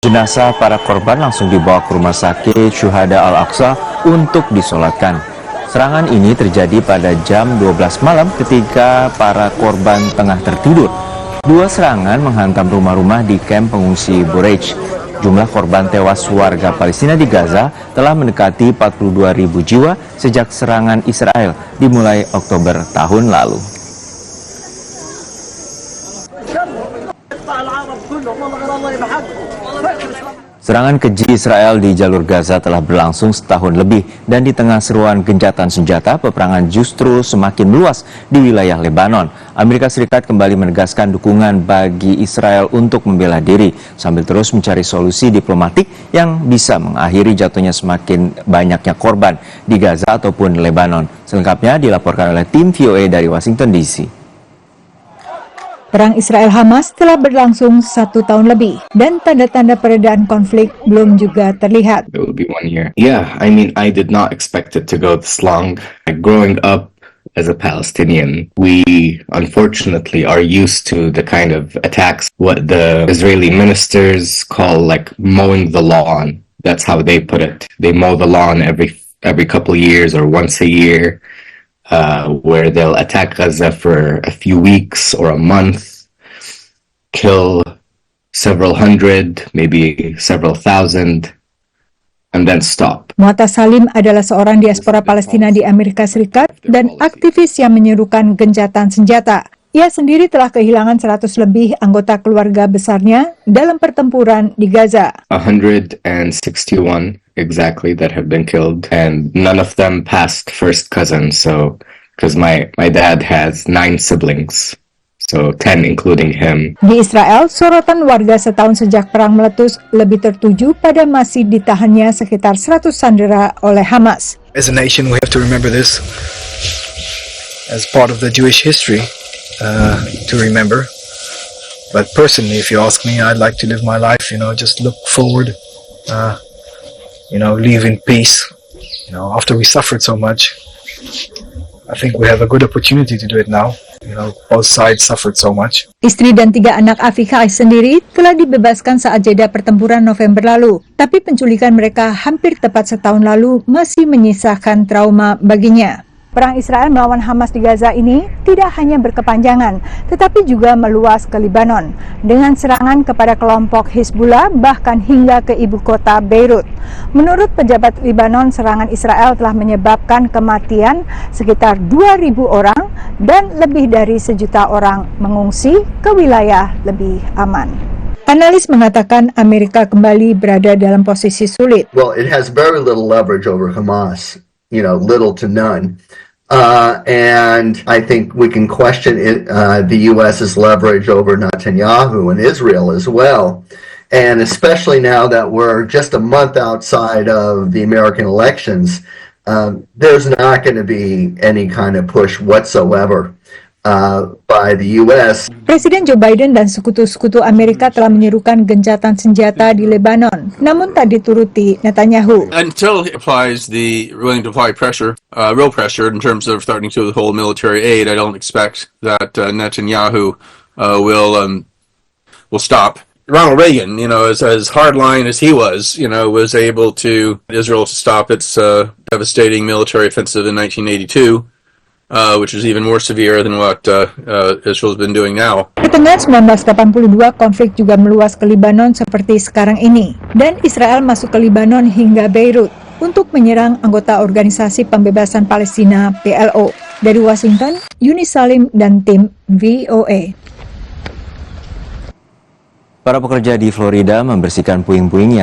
Jenazah para korban langsung dibawa ke rumah sakit Syuhada Al-Aqsa untuk disolatkan. Serangan ini terjadi pada jam 12 malam ketika para korban tengah tertidur. Dua serangan menghantam rumah-rumah di kamp pengungsi Bureij. Jumlah korban tewas warga Palestina di Gaza telah mendekati 42.000 jiwa sejak serangan Israel dimulai Oktober tahun lalu. Serangan keji Israel di jalur Gaza telah berlangsung setahun lebih dan di tengah seruan gencatan senjata, peperangan justru semakin meluas di wilayah Lebanon. Amerika Serikat kembali menegaskan dukungan bagi Israel untuk membela diri sambil terus mencari solusi diplomatik yang bisa mengakhiri jatuhnya semakin banyaknya korban di Gaza ataupun Lebanon. Selengkapnya dilaporkan oleh tim VOA dari Washington DC. Perang Israel-Hamas telah berlangsung 1 tahun lebih dan tanda-tanda peredaan konflik belum juga terlihat. It will be 1 year. Yeah, I mean, I did not expect it to go this long. Growing up as a Palestinian, we unfortunately are used to the kind of attacks, what the Israeli ministers call like mowing the lawn. That's how they put it. They mow the lawn every couple of years or once a year. Where they'll attack Gaza for a few weeks or a month, kill several hundred, maybe several thousand, and then stop. Mu'atas Salim adalah seorang diaspora Palestina di Amerika Serikat dan aktivis yang menyerukan gencatan senjata. Ia sendiri telah kehilangan 100 lebih anggota keluarga besarnya dalam pertempuran di Gaza. 161 exactly that have been killed, and none of them passed first cousin. So, because my dad has 9 siblings, so 10 including him. Di Israel, sorotan warga setahun sejak perang meletus lebih tertuju pada masih ditahannya sekitar 100 sandera oleh Hamas. As a nation, we have to remember this as part of the Jewish history to remember. But personally, if you ask me, I'd like to live my life, just look forward. Live in peace. After we suffered so much, I think we have a good opportunity to do it now. Both sides suffered so much. Istri dan 3 anak Afika sendiri telah dibebaskan saat jeda pertempuran November lalu. Tapi penculikan mereka hampir tepat setahun lalu masih menyisakan trauma baginya. Perang Israel melawan Hamas di Gaza ini tidak hanya berkepanjangan, tetapi juga meluas ke Lebanon, dengan serangan kepada kelompok Hizbullah bahkan hingga ke ibu kota Beirut. Menurut pejabat Lebanon, serangan Israel telah menyebabkan kematian sekitar 2.000 orang dan lebih dari 1 juta orang mengungsi ke wilayah lebih aman. Analis mengatakan Amerika kembali berada dalam posisi sulit. Well, it has very little leverage over Hamas. Little to none. And I think we can question the U.S.'s leverage over Netanyahu and Israel as well. And especially now that we're just a month outside of the American elections, there's not going to be any kind of push whatsoever by the U.S. Presiden Joe Biden dan sekutu-sekutu Amerika telah menyerukan gencatan senjata di Lebanon, namun tak dituruti Netanyahu. Until he applies the willing to apply pressure, real pressure in terms of starting to withhold military aid, I don't expect that Netanyahu will stop. Ronald Reagan, as hardline as he was able to Israel to stop its devastating military offensive in 1982. Which is even more severe than what Israel's been doing now. Di tengah 1982, konflik juga meluas ke Lebanon seperti sekarang ini. Dan Israel masuk ke Lebanon hingga Beirut untuk menyerang anggota Organisasi Pembebasan Palestina PLO. Dari Washington, Yuni Salim dan tim VOA. Para pekerja di Florida membersihkan puing-puing yang